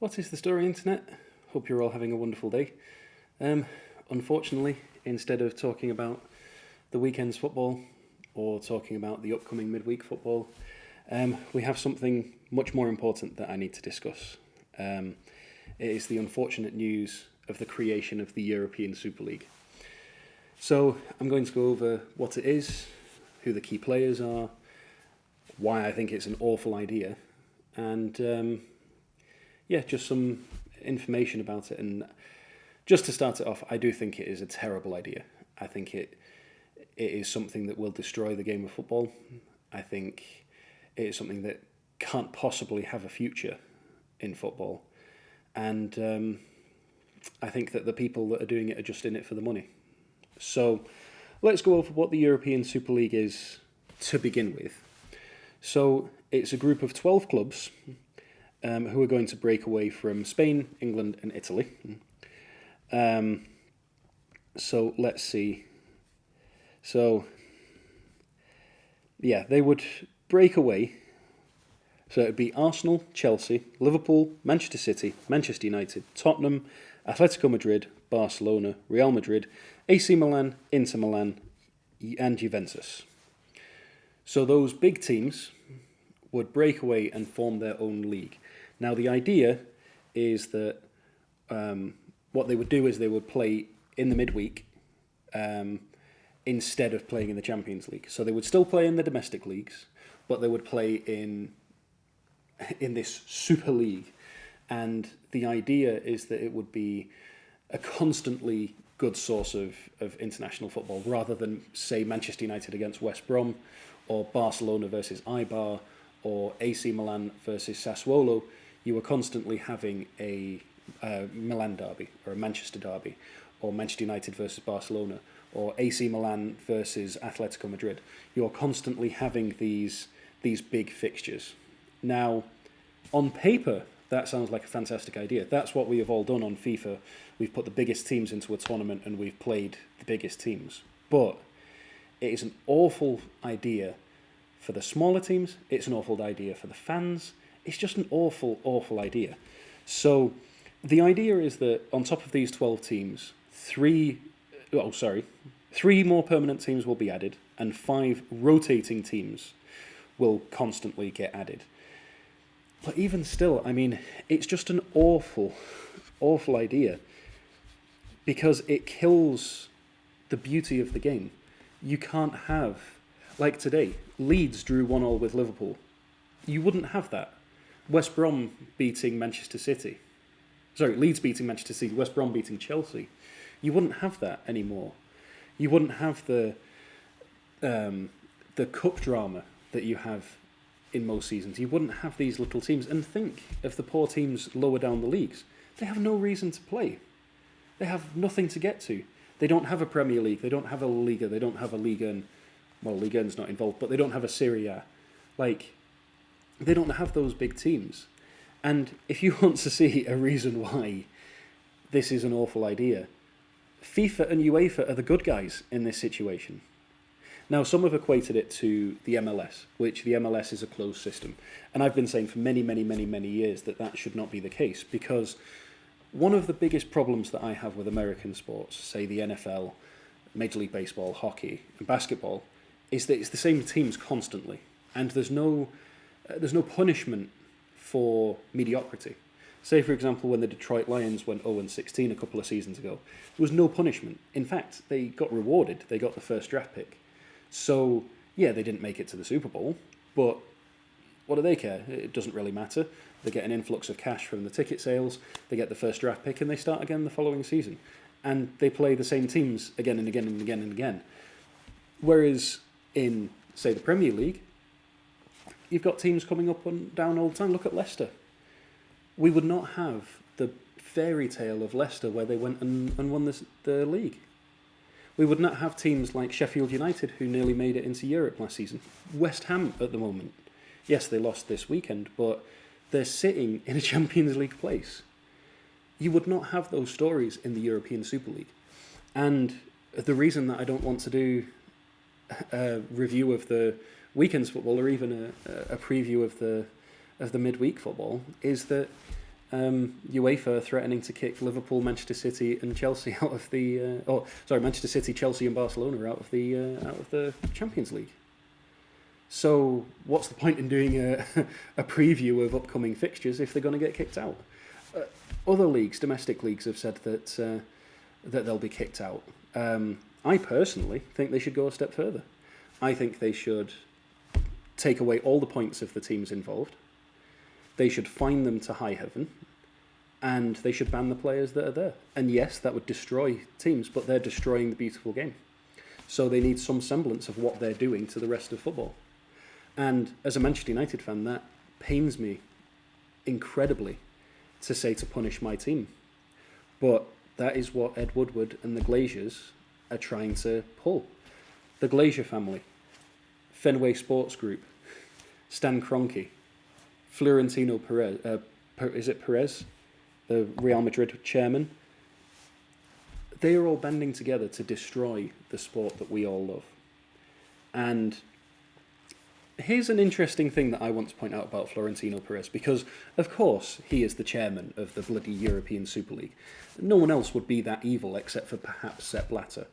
What is the story, Internet? Hope you're all having a wonderful day. Unfortunately, instead of talking about the weekend's football or talking about the upcoming midweek football, we have something much more important that I need to discuss. It is the unfortunate news of the creation of the European Super League. So I'm going to go over what it is, who the key players are, why I think it's an awful idea, and just some information about it. And just to start it off, I do think it is a terrible idea. I think it is something that will destroy the game of football. I think it is something that can't possibly have a future in football. And I think that the people that are doing it are just in it for the money. So let's go over what the European Super League is to begin with. So it's a group of 12 clubs who are going to break away from Spain, England and Italy. So let's see. So, yeah, they would break away. So it would be Arsenal, Chelsea, Liverpool, Manchester City, Manchester United, Tottenham, Atletico Madrid, Barcelona, Real Madrid, AC Milan, Inter Milan and Juventus. So those big teams would break away and form their own league. Now the idea is that what they would do is they would play in the midweek instead of playing in the Champions League. So they would still play in the domestic leagues, but they would play in this Super League. And the idea is that it would be a constantly good source of international football, rather than, say, Manchester United against West Brom, or Barcelona versus Eibar, or AC Milan versus Sassuolo. You were constantly having a Milan derby, or a Manchester derby, or Manchester United versus Barcelona, or AC Milan versus Atletico Madrid. You're constantly having these big fixtures. Now, on paper, that sounds like a fantastic idea. That's what we have all done on FIFA. We've put the biggest teams into a tournament and we've played the biggest teams. But it is an awful idea for the smaller teams. It's an awful idea for the fans. It's just an awful, awful idea. So the idea is that on top of these 12 teams, three more permanent teams will be added and 5 rotating teams will constantly get added. But even still, I mean, it's just an awful, awful idea because it kills the beauty of the game. You can't have, like today, Leeds drew 1-1 with Liverpool. You wouldn't have that. West Brom beating Manchester City. Leeds beating Manchester City, West Brom beating Chelsea. You wouldn't have that anymore. You wouldn't have the cup drama that you have in most seasons. You wouldn't have these little teams. And think of the poor teams lower down the leagues. They have no reason to play. They have nothing to get to. They don't have a Premier League. They don't have a Liga. They don't have a Liga. And, well, Liga 1's not involved, but they don't have a Serie A. They don't have those big teams. And if you want to see a reason why this is an awful idea, FIFA and UEFA are the good guys in this situation. Now, some have equated it to the MLS, which the MLS is a closed system. And I've been saying for many, many, many, many years that should not be the case, because one of the biggest problems that I have with American sports, say the NFL, Major League Baseball, hockey, and basketball, is that it's the same teams constantly. And there's no punishment for mediocrity. Say, for example, when the Detroit Lions went 0-16 a couple of seasons ago, there was no punishment. In fact, they got rewarded. They got the first draft pick. So, yeah, they didn't make it to the Super Bowl, but what do they care? It doesn't really matter. They get an influx of cash from the ticket sales, they get the first draft pick, and they start again the following season. And they play the same teams again and again and again and again. Whereas in, say, the Premier League, you've got teams coming up and down all the time. Look at Leicester. We would not have the fairy tale of Leicester where they went and won the league. We would not have teams like Sheffield United, who nearly made it into Europe last season. West Ham at the moment. Yes, they lost this weekend, but they're sitting in a Champions League place. You would not have those stories in the European Super League. And the reason that I don't want to do a review of the weekend's football, or even a preview of the midweek football, is that UEFA threatening to kick Liverpool, Manchester City, and Chelsea out of the. Manchester City, Chelsea, and Barcelona out of the Champions League. So what's the point in doing a preview of upcoming fixtures if they're going to get kicked out? Other leagues, domestic leagues, have said that they'll be kicked out. I personally think they should go a step further. I think they should take away all the points of the teams involved. They should fine them to high heaven, and they should ban the players that are there. And yes, that would destroy teams, but they're destroying the beautiful game. So they need some semblance of what they're doing to the rest of football. And as a Manchester United fan, that pains me incredibly to say to punish my team. But that is what Ed Woodward and the Glaziers are trying to pull. The Glazier family, Fenway Sports Group, Stan Kroenke, Florentino Perez, is it Perez, the Real Madrid chairman? They are all banding together to destroy the sport that we all love. And here's an interesting thing that I want to point out about Florentino Perez, because, of course, he is the chairman of the bloody European Super League. No one else would be that evil except for perhaps Sepp Blatter.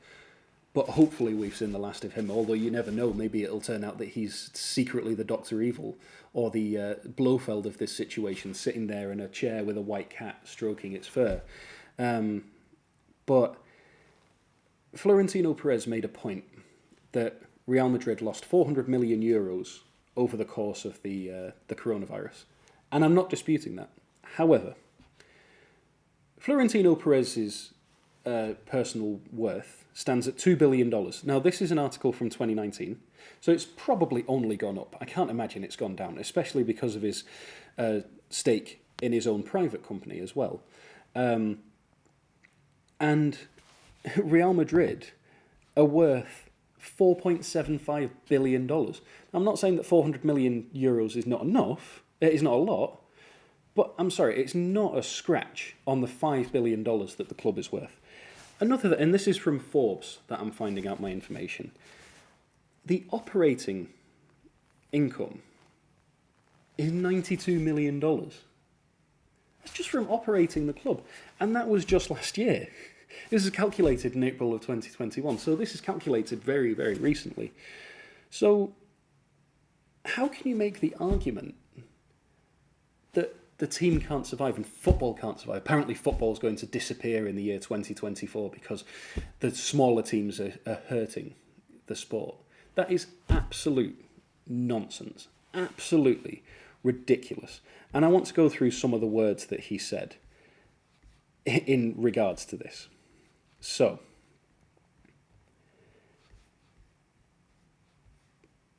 But hopefully we've seen the last of him, although you never know. Maybe it'll turn out that he's secretly the Dr. Evil, or the Blofeld of this situation, sitting there in a chair with a white cat stroking its fur. But Florentino Perez made a point that Real Madrid lost 400 million euros over the course of the coronavirus. And I'm not disputing that. However, Florentino Perez's personal worth stands at $2 billion. Now, this is an article from 2019, so it's probably only gone up. I can't imagine it's gone down, especially because of his stake in his own private company as well. And Real Madrid are worth $4.75 billion. I'm not saying that 400 million euros is not enough. It is not a lot. But I'm sorry, it's not a scratch on the $5 billion that the club is worth. Another, and this is from Forbes that I'm finding out my information. The operating income is $92 million. That's just from operating the club. And that was just last year. This is calculated in April of 2021. So this is calculated very, very recently. So how can you make the argument that the team can't survive and football can't survive? Apparently football is going to disappear in the year 2024 because the smaller teams are hurting the sport. That is absolute nonsense. Absolutely ridiculous. And I want to go through some of the words that he said in regards to this. So,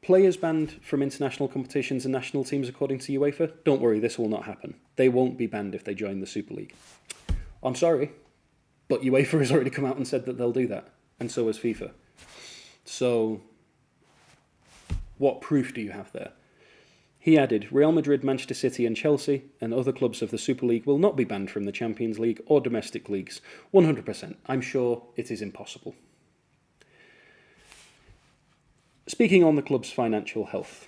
players banned from international competitions and national teams according to UEFA? Don't worry, this will not happen. They won't be banned if they join the Super League. I'm sorry, but UEFA has already come out and said that they'll do that, and so has FIFA. So, what proof do you have there? He added, Real Madrid, Manchester City and Chelsea and other clubs of the Super League will not be banned from the Champions League or domestic leagues. 100%. I'm sure it is impossible. Speaking on the club's financial health.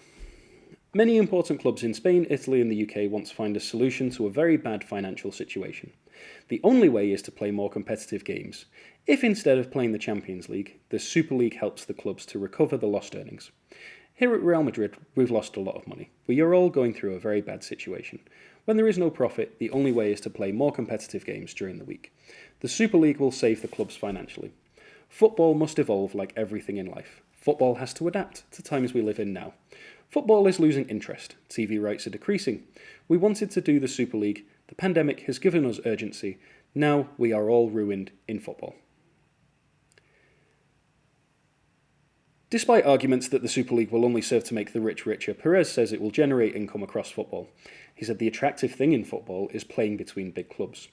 Many important clubs in Spain, Italy and the UK want to find a solution to a very bad financial situation. The only way is to play more competitive games. If instead of playing the Champions League, the Super League helps the clubs to recover the lost earnings. Here at Real Madrid, we've lost a lot of money. We are all going through a very bad situation. When there is no profit, the only way is to play more competitive games during the week. The Super League will save the clubs financially. Football must evolve like everything in life. Football has to adapt to times we live in now. Football is losing interest. TV rights are decreasing. We wanted to do the Super League. The pandemic has given us urgency. Now we are all ruined in football. Despite arguments that the Super League will only serve to make the rich richer, Perez says it will generate income across football. He said the attractive thing in football is playing between big clubs.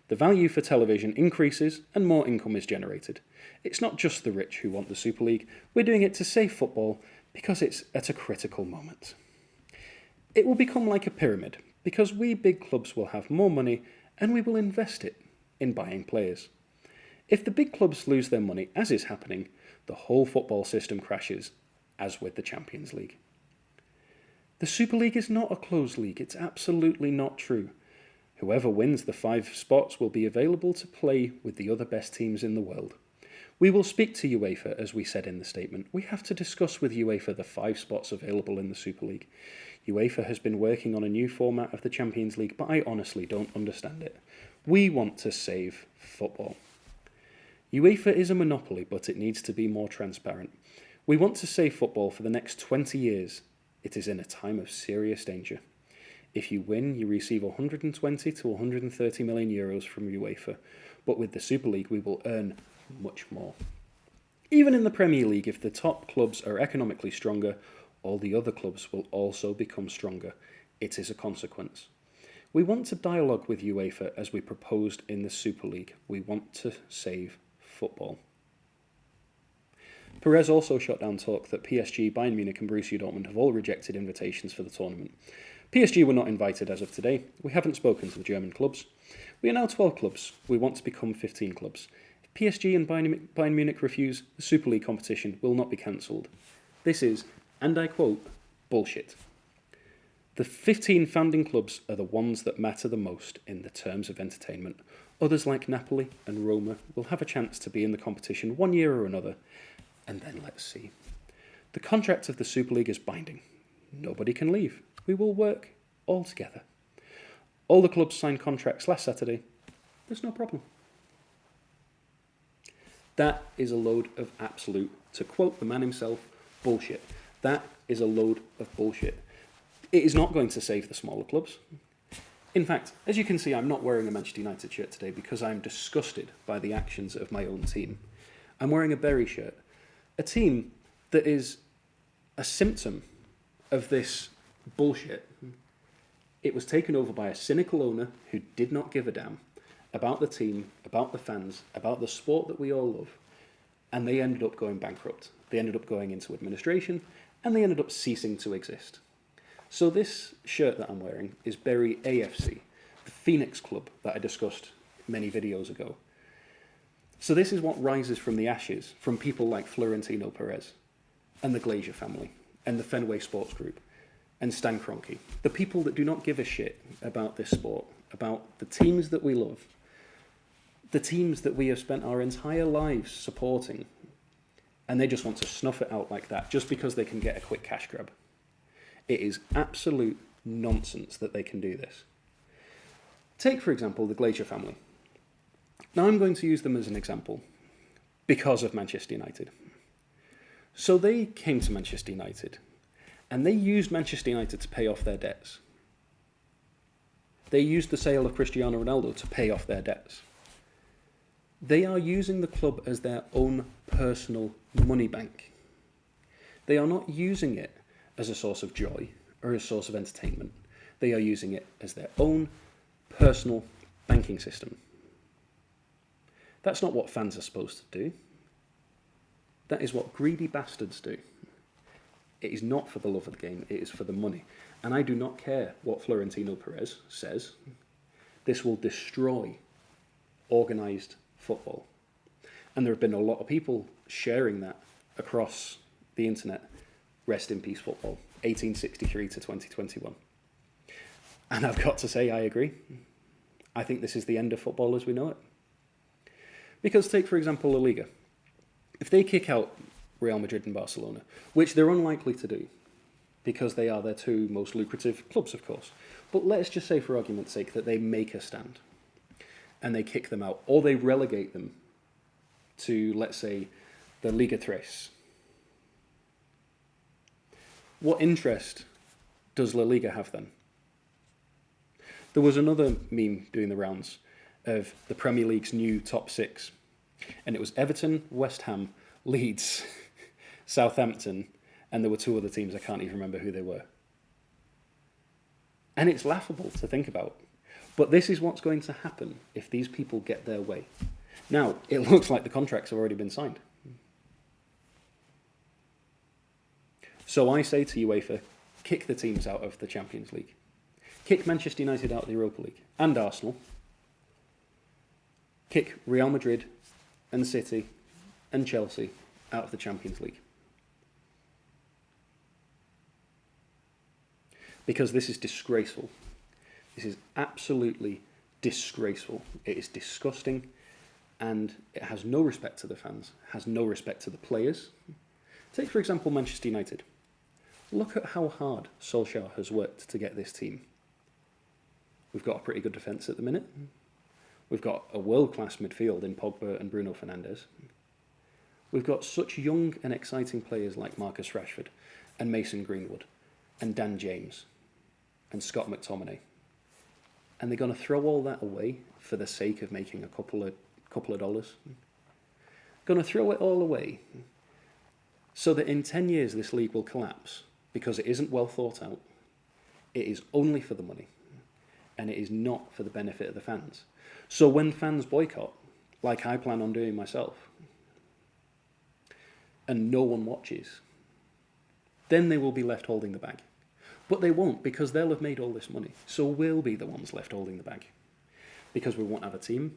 The value for television increases and more income is generated. It's not just the rich who want the Super League. We're doing it to save football because it's at a critical moment. It will become like a pyramid because we big clubs will have more money and we will invest it in buying players. If the big clubs lose their money, as is happening, the whole football system crashes, as with the Champions League. The Super League is not a closed league. It's absolutely not true. Whoever wins the 5 spots will be available to play with the other best teams in the world. We will speak to UEFA, as we said in the statement. We have to discuss with UEFA the 5 spots available in the Super League. UEFA has been working on a new format of the Champions League, but I honestly don't understand it. We want to save football. UEFA is a monopoly, but it needs to be more transparent. We want to save football for the next 20 years. It is in a time of serious danger. If you win, you receive 120 to 130 million euros from UEFA, but with the Super League we will earn much more. Even in the Premier League, if the top clubs are economically stronger, all the other clubs will also become stronger. It is a consequence. We want to dialogue with UEFA as we proposed in the Super League. We want to save football. Perez also shot down talk that PSG, Bayern Munich and Borussia Dortmund have all rejected invitations for the tournament. PSG were not invited as of today. We haven't spoken to the German clubs. We are now 12 clubs. We want to become 15 clubs. If PSG and Bayern Munich refuse, the Super League competition will not be cancelled. This is, and I quote, bullshit. The 15 founding clubs are the ones that matter the most in the terms of entertainment. Others like Napoli and Roma will have a chance to be in the competition one year or another, and then let's see. The contract of the Super League is binding. Nobody can leave. We will work all together. All the clubs signed contracts last Saturday. There's no problem. That is a load of absolute, to quote the man himself, bullshit. That is a load of bullshit. It is not going to save the smaller clubs. In fact, as you can see, I'm not wearing a Manchester United shirt today because I'm disgusted by the actions of my own team. I'm wearing a Bury shirt, a team that is a symptom of this bullshit. It was taken over by a cynical owner who did not give a damn about the team, about the fans, about the sport that we all love, and they ended up going bankrupt. They ended up going into administration, and they ended up ceasing to exist. So this shirt that I'm wearing is Bury AFC, the Phoenix club that I discussed many videos ago. So this is what rises from the ashes from people like Florentino Perez and the Glazer family and the Fenway Sports Group and Stan Kroenke, the people that do not give a shit about this sport, about the teams that we love, the teams that we have spent our entire lives supporting, and they just want to snuff it out like that just because they can get a quick cash grab. It is absolute nonsense that they can do this. Take, for example, the Glazer family. Now I'm going to use them as an example because of Manchester United. So they came to Manchester United and they used Manchester United to pay off their debts. They used the sale of Cristiano Ronaldo to pay off their debts. They are using the club as their own personal money bank. They are not using it as a source of joy or a source of entertainment. They are using it as their own personal banking system. That's not what fans are supposed to do. That is what greedy bastards do. It is not for the love of the game, it is for the money. And I do not care what Florentino Perez says. This will destroy organised football. And there have been a lot of people sharing that across the internet. Rest in peace football, 1863 to 2021. And I've got to say, I agree. I think this is the end of football as we know it. Because take, for example, La Liga. If they kick out Real Madrid and Barcelona, which they're unlikely to do, because they are their two most lucrative clubs, of course. But let's just say, for argument's sake, that they make a stand and they kick them out, or they relegate them to, let's say, the Liga Tres. What interest does La Liga have then? There was another meme doing the rounds of the Premier League's new top 6. And it was Everton, West Ham, Leeds, Southampton, and there were 2 other teams. I can't even remember who they were. And it's laughable to think about. But this is what's going to happen if these people get their way. Now, it looks like the contracts have already been signed. So I say to UEFA, kick the teams out of the Champions League. Kick Manchester United out of the Europa League and Arsenal. Kick Real Madrid and City and Chelsea out of the Champions League. Because this is disgraceful. This is absolutely disgraceful. It is disgusting, and it has no respect to the fans, has no respect to the players. Take, for example, Manchester United. Look at how hard Solskjaer has worked to get this team. We've got a pretty good defence at the minute. We've got a world-class midfield in Pogba and Bruno Fernandes. We've got such young and exciting players like Marcus Rashford and Mason Greenwood and Dan James and Scott McTominay. And they're going to throw all that away for the sake of making a couple of dollars. Going to throw it all away so that in 10 years this league will collapse because it isn't well thought out. It is only for the money, and it is not for the benefit of the fans. So when fans boycott, like I plan on doing myself, and no one watches, then they will be left holding the bag. But they won't, because they'll have made all this money. So we'll be the ones left holding the bag. Because we won't have a team,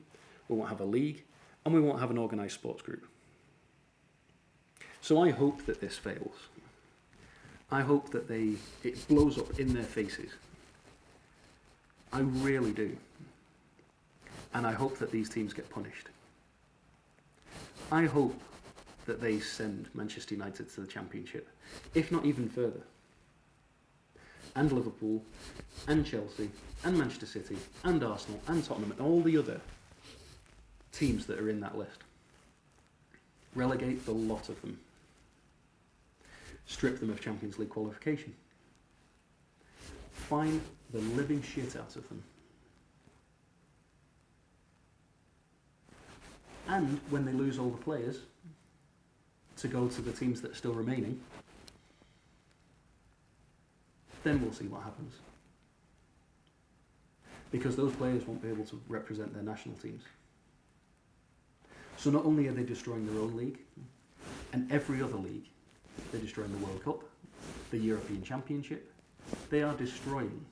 we won't have a league, and we won't have an organised sports group. So I hope that this fails. I hope that it blows up in their faces. I really do. And I hope that these teams get punished. I hope that they send Manchester United to the Championship, if not even further. And Liverpool, and Chelsea, and Manchester City, and Arsenal, and Tottenham, and all the other teams that are in that list. Relegate the lot of them. Strip them of Champions League qualification. Fine the living shit out of them. And when they lose all the players to go to the teams that are still remaining, then we'll see what happens. Because those players won't be able to represent their national teams. So not only are they destroying their own league, and every other league, they're destroying the World Cup, the European Championship, they are destroying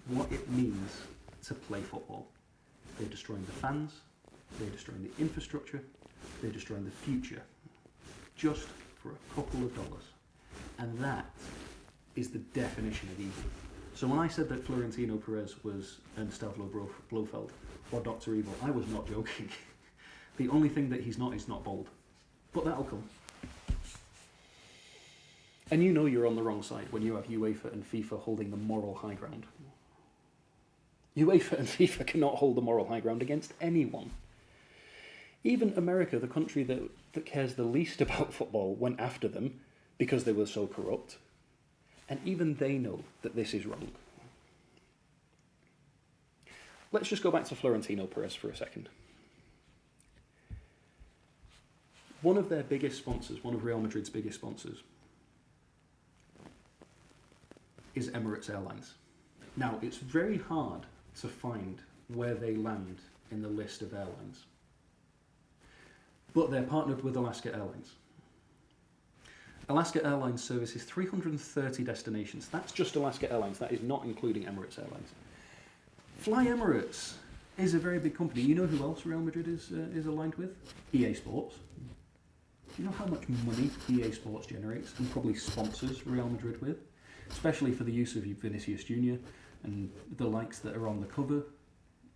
what it means to play football. They're destroying the fans, they're destroying the infrastructure, they're destroying the future, just for a couple of dollars. And that is the definition of evil. So when I said that Florentino Perez was and Stavro Blofeld or Dr. Evil, I was not joking. The only thing that he's not bold. But that'll come. And you know you're on the wrong side when you have UEFA and FIFA holding the moral high ground. UEFA and FIFA cannot hold the moral high ground against anyone. Even America, the country that cares the least about football, went after them because they were so corrupt. And even they know that this is wrong. Let's just go back to Florentino Perez for a second. One of their biggest sponsors, one of Real Madrid's biggest sponsors, is Emirates Airlines. Now, it's very hard to find where they land in the list of airlines. But they're partnered with Alaska Airlines. Alaska Airlines services 330 destinations. That's just Alaska Airlines. That is not including Emirates Airlines. Fly Emirates is a very big company. You know who else Real Madrid is aligned with? EA Sports. Do you know how much money EA Sports generates and probably sponsors Real Madrid with? Especially for the use of Vinicius Jr. and the likes that are on the cover.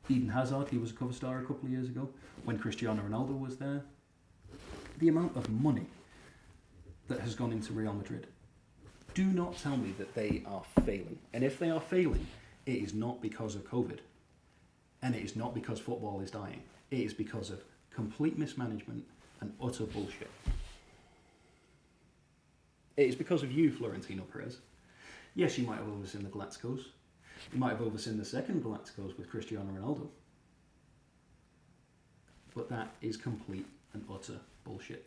Eden Hazard, he was a cover star a couple of years ago when Cristiano Ronaldo was there. The amount of money that has gone into Real Madrid. Do not tell me that they are failing. And if they are failing, it is not because of COVID. And it is not because football is dying. It is because of complete mismanagement and utter bullshit. It is because of you, Florentino Perez. Yes, you might have overseen the Galacticos. You might have overseen the second Galacticos with Cristiano Ronaldo. But that is complete and utter bullshit.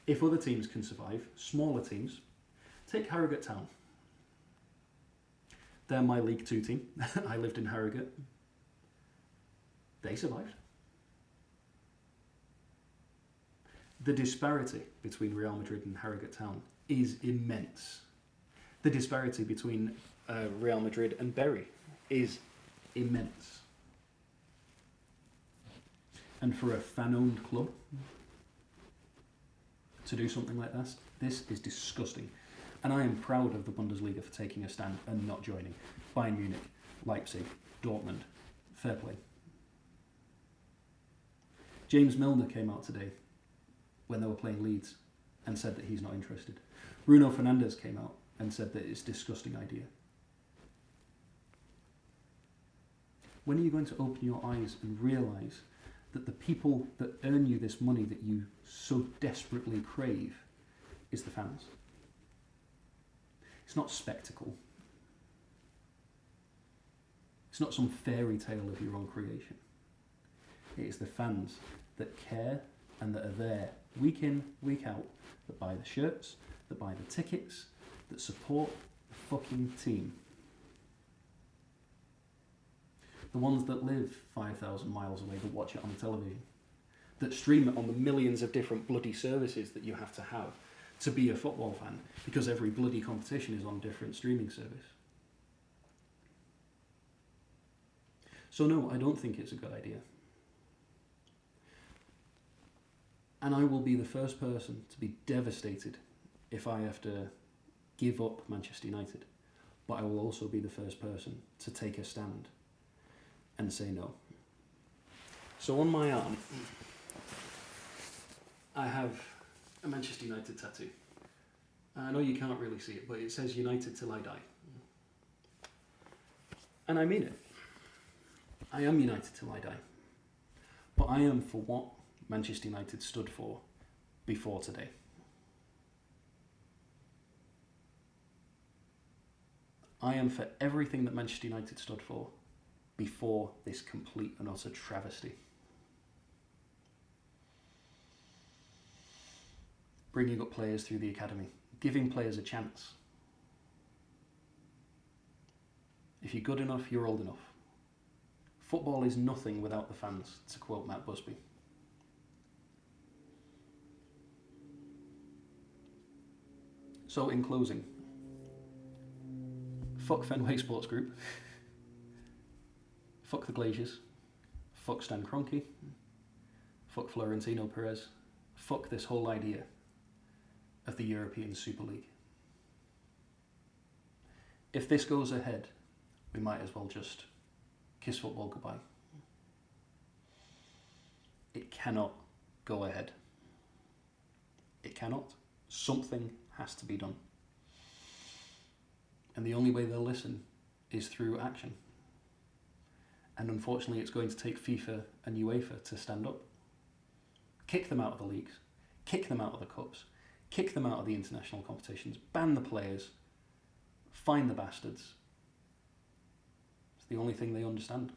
If other teams can survive, smaller teams, take Harrogate Town. They're my League 2 team. I lived in Harrogate. They survived. The disparity between Real Madrid and Harrogate Town is immense. The disparity between Real Madrid and Bury is immense. And for a fan-owned club to do something like this is disgusting. And I am proud of the Bundesliga for taking a stand and not joining. Bayern Munich, Leipzig, Dortmund, fair play. James Milner came out today when they were playing Leeds and said that he's not interested. Bruno Fernandes came out and said that it's a disgusting idea. When are you going to open your eyes and realise that the people that earn you this money that you so desperately crave is the fans? It's not spectacle. It's not some fairy tale of your own creation. It is the fans that care and that are there week in, week out, that buy the shirts, that buy the tickets, that support the fucking team. The ones that live 5,000 miles away, that watch it on the television, that stream it on the millions of different bloody services that you have to be a football fan, because every bloody competition is on a different streaming service. So no, I don't think it's a good idea. And I will be the first person to be devastated if I have to give up Manchester United. But I will also be the first person to take a stand and say no. So on my arm, I have a Manchester United tattoo. I know you can't really see it, but it says United till I die. And I mean it. I am United till I die. But I am for what Manchester United stood for before today. I am for everything that Manchester United stood for before this complete and utter travesty. Bringing up players through the academy, giving players a chance. If you're good enough, you're old enough. Football is nothing without the fans, to quote Matt Busby. So in closing, fuck Fenway Sports Group, fuck the Glazers, fuck Stan Kroenke, fuck Florentino Perez, fuck this whole idea of the European Super League. If this goes ahead, we might as well just kiss football goodbye. It cannot go ahead. It cannot. Something has to be done. And the only way they'll listen is through action. And unfortunately, it's going to take FIFA and UEFA to stand up. Kick them out of the leagues, kick them out of the cups, kick them out of the international competitions, ban the players, fine the bastards. It's the only thing they understand.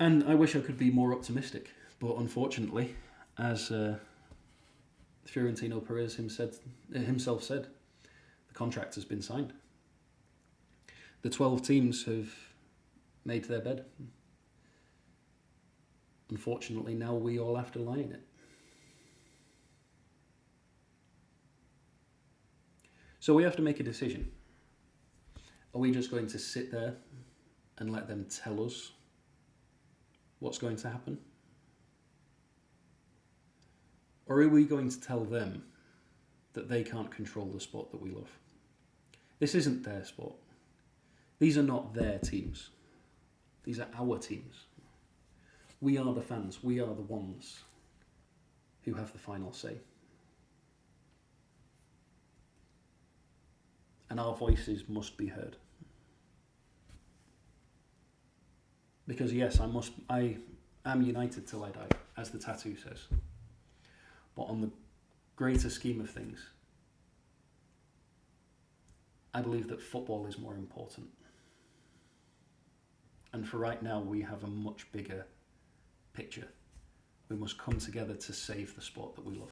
And I wish I could be more optimistic, but unfortunately, as Florentino Perez himself said, the contract has been signed. The 12 teams have made their bed. Unfortunately, now we all have to lie in it. So we have to make a decision. Are we just going to sit there and let them tell us what's going to happen? Or are we going to tell them that they can't control the sport that we love? This isn't their sport. These are not their teams. These are our teams. We are the fans. We are the ones who have the final say. And our voices must be heard. Because yes, I am united till I die, as the tattoo says. But on the greater scheme of things, I believe that football is more important. And for right now, we have a much bigger picture. We must come together to save the sport that we love.